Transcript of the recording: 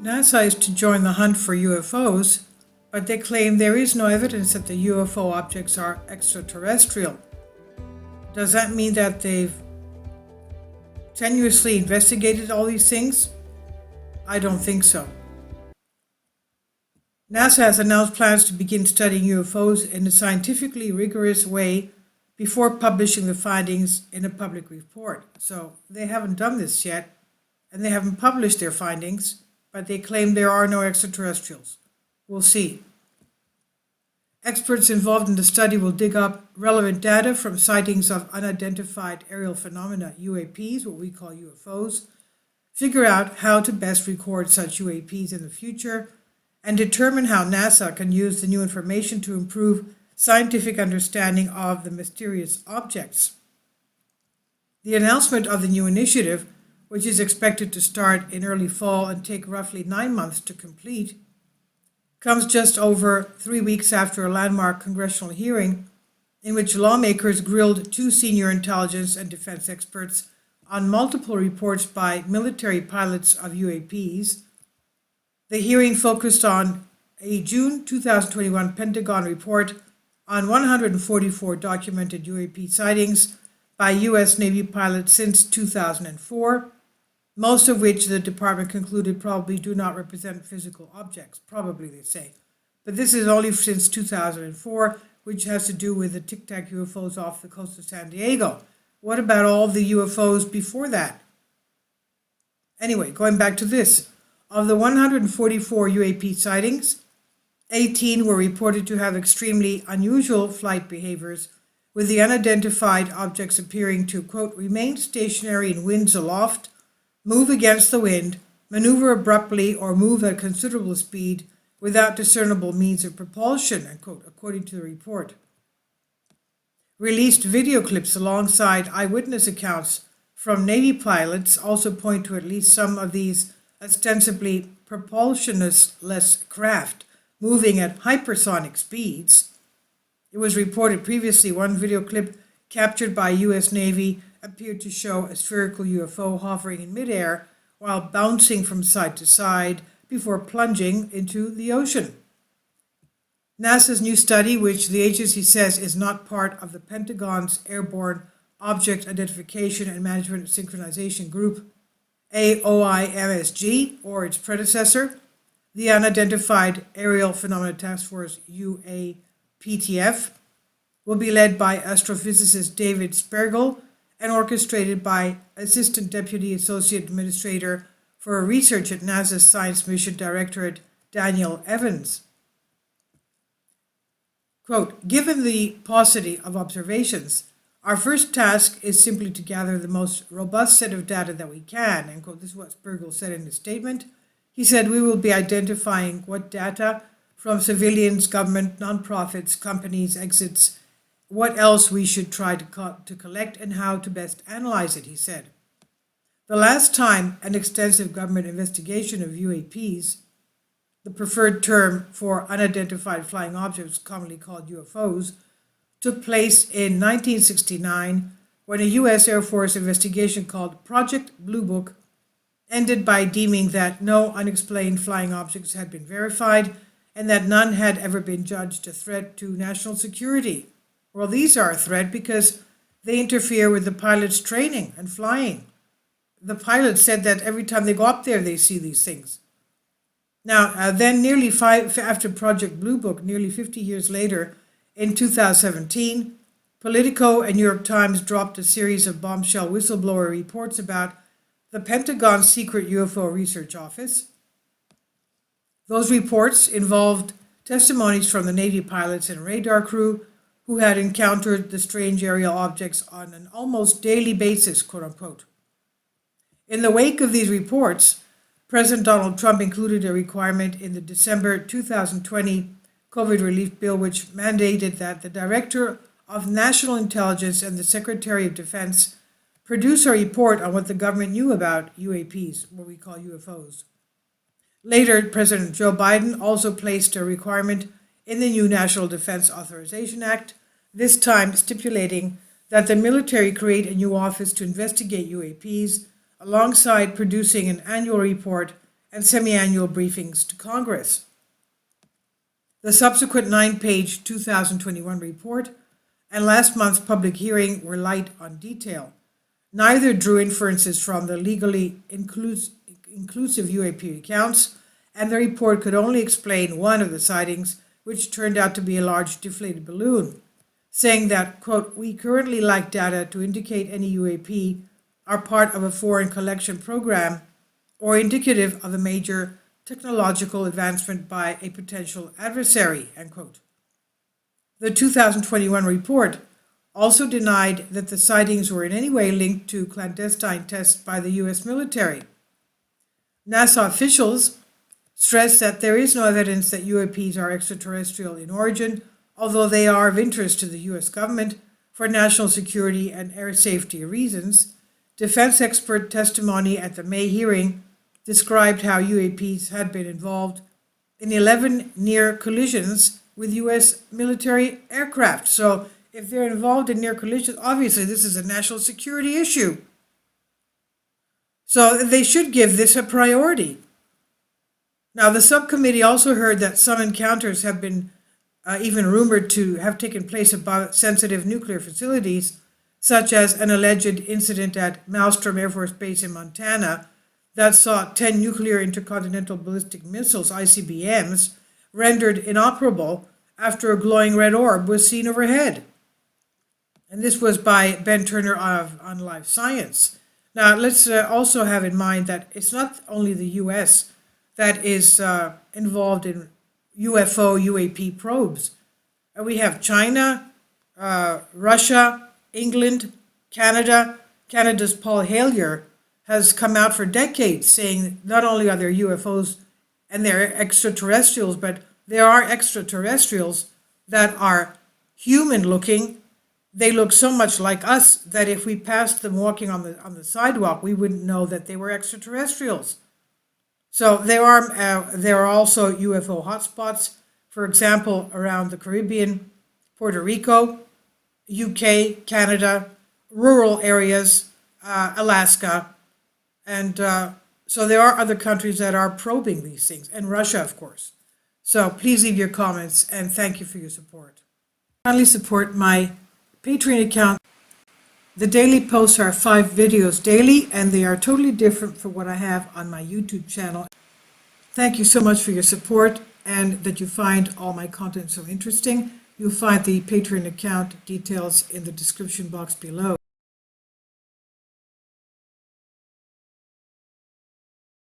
NASA is to join the hunt for UFOs, but they claim there is no evidence that the UFO objects are extraterrestrial. Does that mean that they've tenuously investigated all these things? I don't think so. NASA has announced plans to begin studying UFOs in a scientifically rigorous way before publishing the findings in a public report. So they haven't done this yet, and they haven't published their findings, but they claim there are no extraterrestrials. We'll see. Experts involved in the study will dig up relevant data from sightings of unidentified aerial phenomena, UAPs, what we call UFOs, figure out how to best record such UAPs in the future, and determine how NASA can use the new information to improve scientific understanding of the mysterious objects. The announcement of the new initiative, which is expected to start in early fall and take roughly 9 months to complete, comes just over 3 weeks after a landmark congressional hearing in which lawmakers grilled 2 senior intelligence and defense experts on multiple reports by military pilots of UAPs. The hearing focused on a June 2021 Pentagon report on 144 documented UAP sightings by U.S. Navy pilots since 2004, most of which the department concluded probably do not represent physical objects, probably they say. But this is only since 2004, which has to do with the Tic Tac UFOs off the coast of San Diego. What about all the UFOs before that? Anyway, going back to this. Of the 144 UAP sightings, 18 were reported to have extremely unusual flight behaviors, with the unidentified objects appearing to, quote, remain stationary in winds aloft, move against the wind, maneuver abruptly, or move at considerable speed without discernible means of propulsion, unquote, according to the report. Released video clips alongside eyewitness accounts from Navy pilots also point to at least some of these ostensibly propulsionless craft moving at hypersonic speeds. It was reported previously one video clip captured by U.S. Navy appeared to show a spherical UFO hovering in midair while bouncing from side to side before plunging into the ocean. NASA's new study, which the agency says is not part of the Pentagon's Airborne Object Identification and Management Synchronization Group, AOIMSG, or its predecessor, the Unidentified Aerial Phenomena Task Force, UAPTF, will be led by astrophysicist David Spergel and orchestrated by Assistant Deputy Associate Administrator for Research at NASA's Science Mission Directorate, Daniel Evans. Quote, given the paucity of observations, our first task is simply to gather the most robust set of data that we can, end quote. This is what Spergel said in his statement. He said, we will be identifying what data from civilians, government, nonprofits, companies, exits, what else we should try to collect and how to best analyze it, he said. The last time an extensive government investigation of UAPs, the preferred term for unidentified flying objects, commonly called UFOs, took place in 1969 when a U.S. Air Force investigation called Project Blue Book ended by deeming that no unexplained flying objects had been verified and that none had ever been judged a threat to national security. Well, these are a threat because they interfere with the pilots' training and flying. The pilots said that every time they go up there, they see these things. Now, then after Project Blue Book, nearly 50 years later, in 2017, Politico and New York Times dropped a series of bombshell whistleblower reports about the Pentagon's secret UFO research office. Those reports involved testimonies from the Navy pilots and radar crew who had encountered the strange aerial objects on an almost daily basis, quote unquote. In the wake of these reports, President Donald Trump included a requirement in the December 2020 COVID relief bill, which mandated that the Director of National Intelligence and the Secretary of Defense produce a report on what the government knew about UAPs, what we call UFOs. Later, President Joe Biden also placed a requirement in the new National Defense Authorization Act, this time stipulating that the military create a new office to investigate UAPs, alongside producing an annual report and semi-annual briefings to Congress. The subsequent 9-page 2021 report and last month's public hearing were light on detail. Neither drew inferences from the legally inclusive UAP accounts, and the report could only explain one of the sightings, which turned out to be a large deflated balloon, saying that, quote, "We currently lack data to indicate any UAP are part of a foreign collection program or indicative of a major technological advancement by a potential adversary," end quote. The 2021 report also denied that the sightings were in any way linked to clandestine tests by the U.S. military. NASA officials stressed that there is no evidence that UAPs are extraterrestrial in origin, although they are of interest to the U.S. government for national security and air safety reasons. Defense expert testimony at the May hearing described how UAPs had been involved in 11 near collisions with U.S. military aircraft. So if they're involved in near collisions, obviously this is a national security issue. So they should give this a priority. Now, the subcommittee also heard that some encounters have been even rumored to have taken place about sensitive nuclear facilities, such as an alleged incident at Malmstrom Air Force Base in Montana that saw 10 nuclear intercontinental ballistic missiles, ICBMs, rendered inoperable after a glowing red orb was seen overhead. And this was by Ben Turner on Live Science. Now, let's also have in mind that it's not only the U.S. that is involved in UFO, UAP probes. We have China, Russia, England, Canada. Canada's Paul Hellyer has come out for decades saying not only are there UFOs and they're extraterrestrials, but there are extraterrestrials that are human-looking. They look so much like us that if we passed them walking on the sidewalk, we wouldn't know that they were extraterrestrials. So there are also UFO hotspots, for example, around the Caribbean, Puerto Rico, UK, Canada, rural areas, Alaska, and so there are other countries that are probing these things, and Russia, of course. So please leave your comments, and thank you for your support. Kindly support my Patreon account. The daily posts are 5 videos daily, and they are totally different from what I have on my YouTube channel. Thank you so much for your support and that you find all my content so interesting. You'll find the Patreon account details in the description box below.